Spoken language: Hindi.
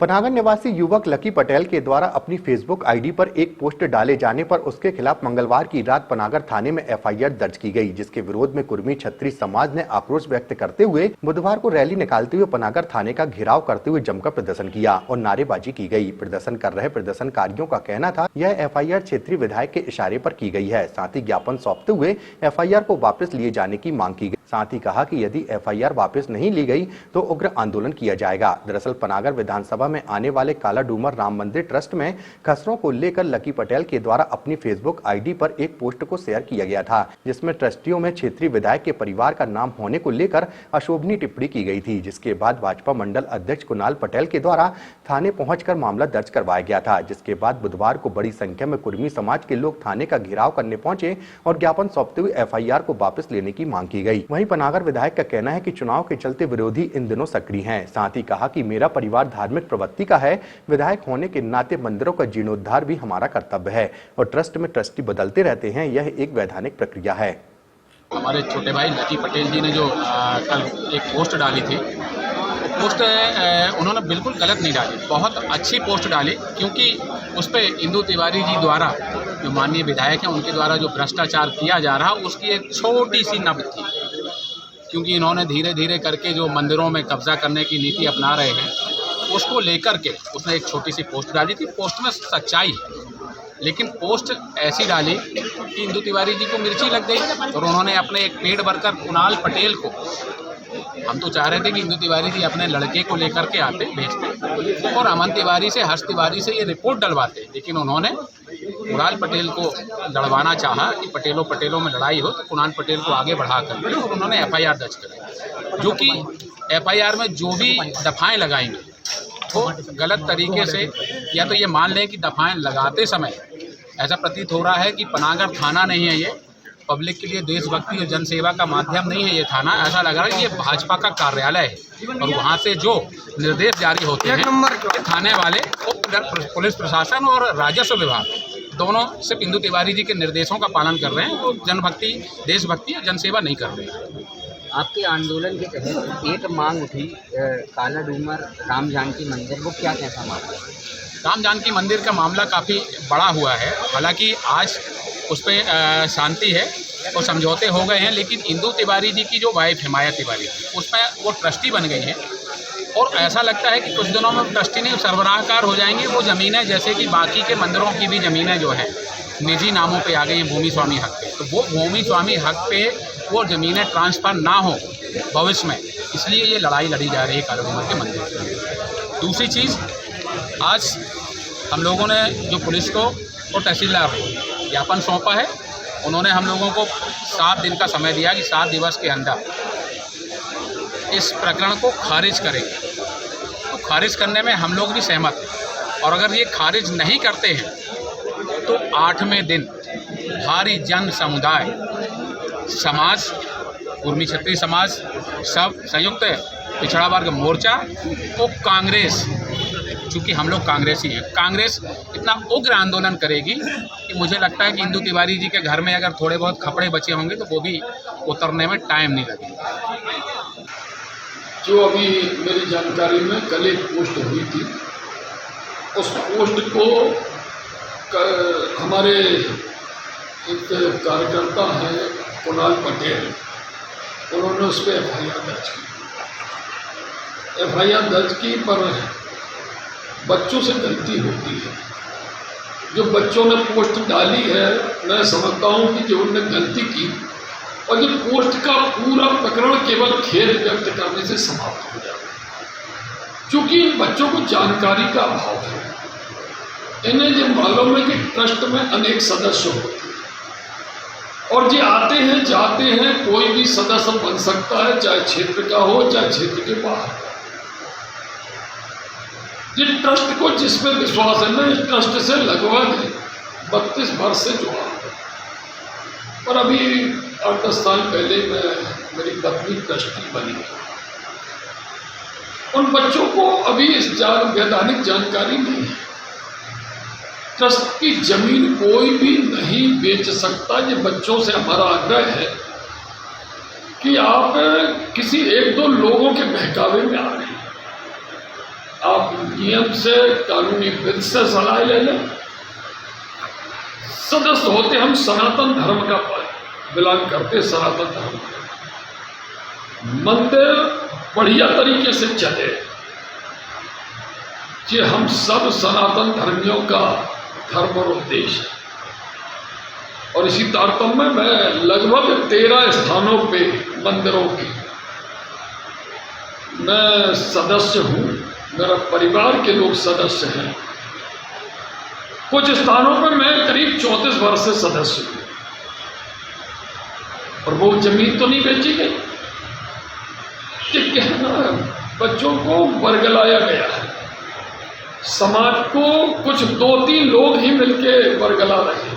पनागर निवासी युवक लकी पटेल के द्वारा अपनी फेसबुक आईडी पर एक पोस्ट डाले जाने पर उसके खिलाफ मंगलवार की रात पनागर थाने में एफआईआर दर्ज की गई, जिसके विरोध में कुर्मी छत्री समाज ने आक्रोश व्यक्त करते हुए बुधवार को रैली निकालते हुए पनागर थाने का घेराव करते हुए जमकर प्रदर्शन किया और नारेबाजी की गई। प्रदर्शन कर रहे प्रदर्शनकारियों का कहना था यह एफआईआर क्षेत्रीय विधायक के इशारे पर की गई है। साथ ही ज्ञापन सौंपते हुए एफआईआर को वापस लिए जाने की मांग की गई। साथ ही कहा कि यदि एफआईआर वापस नहीं ली गई तो उग्र आंदोलन किया जाएगा। दरअसल पनागर विधानसभा में आने वाले काला डूमर राम मंदिर ट्रस्ट में खसरों को लेकर लकी पटेल के द्वारा अपनी फेसबुक आईडी पर एक पोस्ट को शेयर किया गया था, जिसमें ट्रस्टियों में क्षेत्रीय विधायक के परिवार का नाम होने को लेकर अशोभनीय टिप्पणी की गई थी, जिसके बाद भाजपा मंडल अध्यक्ष कुणाल पटेल के द्वारा थाने पहुंचकर मामला दर्ज करवाया गया था। जिसके बाद बुधवार को बड़ी संख्या में कुर्मी समाज के लोग थाने का घेराव करने पहुंचे और ज्ञापन सौंपते हुए एफआईआर को वापस लेने की मांग की गई। वहीं पनागर विधायक का कहना है कि चुनाव के चलते विरोधी इन दिनों सक्रिय हैं। साथ ही कहा कि मेरा परिवार धार्मिक प्रवृत्ति का है, विधायक होने के नाते मंदिरों का जीर्णोद्धार भी हमारा कर्तव्य है और ट्रस्ट में ट्रस्टी बदलते रहते हैं, यह एक वैधानिक प्रक्रिया है। हमारे छोटे भाई लकी पटेल जी ने जो कल एक पोस्ट डाली थी, पोस्ट उन्होंने बिल्कुल गलत नहीं डाली, बहुत अच्छी पोस्ट डाली, क्योंकि उस पर इंदु तिवारी जी द्वारा जो माननीय विधायक हैं उनके द्वारा जो भ्रष्टाचार किया जा रहा उसकी एक छोटी सी नब्ज थी, क्योंकि इन्होंने धीरे धीरे करके जो मंदिरों में कब्जा करने की नीति अपना रहे हैं उसको लेकर के उसने एक छोटी सी पोस्ट डाली थी। पोस्ट में सच्चाई है, लेकिन पोस्ट ऐसी डाली कि इंदु तिवारी जी को मिर्ची लग गई और उन्होंने अपने एक पेड वर्कर कुणाल पटेल को, हम तो चाह रहे थे कि इंदु तिवारी जी अपने लड़के को लेकर के आते भेजते और अमन तिवारी से हर्ष तिवारी से ये रिपोर्ट डलवाते, लेकिन उन्होंने कुणाल पटेल को लड़वाना चाहा कि पटेलों में लड़ाई हो, तो कुणाल पटेल को आगे बढ़ा कर और उन्होंने एफआईआर दर्ज कराई, जो कि एफआईआर में जो भी दफाएं लगाएंगे वो गलत तरीके से, या तो ये मान लें कि दफाएं लगाते समय ऐसा प्रतीत हो रहा है कि पनागर थाना नहीं है, ये पब्लिक के लिए देशभक्ति और जनसेवा का माध्यम नहीं है ये थाना, ऐसा लग रहा है कि ये भाजपा का कार्यालय है और वहाँ से जो निर्देश जारी होते हैं थाने वाले पुलिस प्रशासन और राजस्व विभाग दोनों सिर्फ इंदु तिवारी जी के निर्देशों का पालन कर रहे हैं, वो जनभक्ति, देशभक्ति और जनसेवा नहीं कर रहे हैं। आपके आंदोलन के तहत एक मांग उठी काला डूमर राम जानकी मंदिर, वो क्या कैसा मामला? राम जानकी मंदिर का मामला काफ़ी बड़ा हुआ है, हालांकि आज उस पर शांति है और समझौते हो गए हैं, लेकिन इंदु तिवारी जी की जो वाइफ हिमाया तिवारी उसमें वो ट्रस्टी बन गई हैं और ऐसा लगता है कि कुछ दिनों में ट्रस्टी नहीं सरबराहकार हो जाएंगी। वो ज़मीनें जैसे कि बाकी के मंदिरों की भी ज़मीनें जो हैं निजी नामों पे आ गई हैं भूमि स्वामी हक पे, तो वो भूमि स्वामी हक पे वो ज़मीनें ट्रांसफ़र ना हो भविष्य में, इसलिए ये लड़ाई लड़ी जा रही है काला डूमर के मंदिर से। दूसरी चीज़, आज हम लोगों ने जो पुलिस को और तहसीलदार को ज्ञापन सौंपा है, उन्होंने हम लोगों को 7 दिन का समय दिया कि 7 दिवस के अंदर इस प्रकरण को खारिज करेंगे। तो खारिज करने में हम लोग भी सहमत हैं और अगर ये खारिज नहीं करते हैं तो 8वें दिन भारी जन समुदाय, समाज, कुर्मी छत्री समाज, सब संयुक्त पिछड़ा वर्ग मोर्चा और कांग्रेस, चूँकि हम लोग कांग्रेसी हैं, कांग्रेस इतना उग्र आंदोलन करेगी कि मुझे लगता है कि इंदु तिवारी जी के घर में अगर थोड़े बहुत कपड़े बचे होंगे तो वो भी उतरने में टाइम नहीं लगेगा। जो अभी मेरी जानकारी में कल एक पोस्ट हुई थी, उस पोस्ट को हमारे एक कार्यकर्ता हैं कुणाल पटेल, उन्होंने उस पर एफआईआर दर्ज की, पर बच्चों से गलती होती है। जो बच्चों ने पोस्ट डाली है, मैं समझता हूँ कि जो उन्होंने गलती की और ये पोस्ट का पूरा प्रकरण केवल खेद व्यक्त करने से समाप्त हो जाता है, क्योंकि इन बच्चों को जानकारी का अभाव है। इन्हें ये मालूम है कि ट्रस्ट में अनेक सदस्य होते हैं और ये आते हैं जाते हैं, कोई भी सदस्य बन सकता है, चाहे क्षेत्र का हो चाहे क्षेत्र के बाहर। ये ट्रस्ट को जिसमें विश्वास है, मैं इस ट्रस्ट से लगभग 32 वर्ष से जुड़ा हूँ, और अभी 8-10 साल पहले मेरी पत्नी ट्रस्टी बनी। उन बच्चों को अभी इस वैधानिक जानकारी नहीं है। ट्रस्ट की जमीन कोई भी नहीं बेच सकता। ये बच्चों से हमारा आग्रह है कि आप किसी 1-2 लोगों के बहकावे में आ रहे हैं। आप नियम से, कानूनी विध से सलाह ले लें। सदस्य होते हम सनातन धर्म का बिलोंग करते, सनातन धर्म का मंदिर बढ़िया तरीके से चले, ये हम सब सनातन धर्मियों का धर्म और उद्देश्य है। और इसी तारतम्य में लगभग 13 स्थानों पे मंदिरों के मैं सदस्य हूँ, मेरा परिवार के लोग सदस्य हैं। कुछ स्थानों पर मैं करीब 34 वर्ष से सदस्य हूँ। और वो जमीन तो नहीं बेची गई कि कहना बच्चों को वर्गलाया गया है। समाज को कुछ 2-3 लोग ही मिलके वर्गला रहे हैं।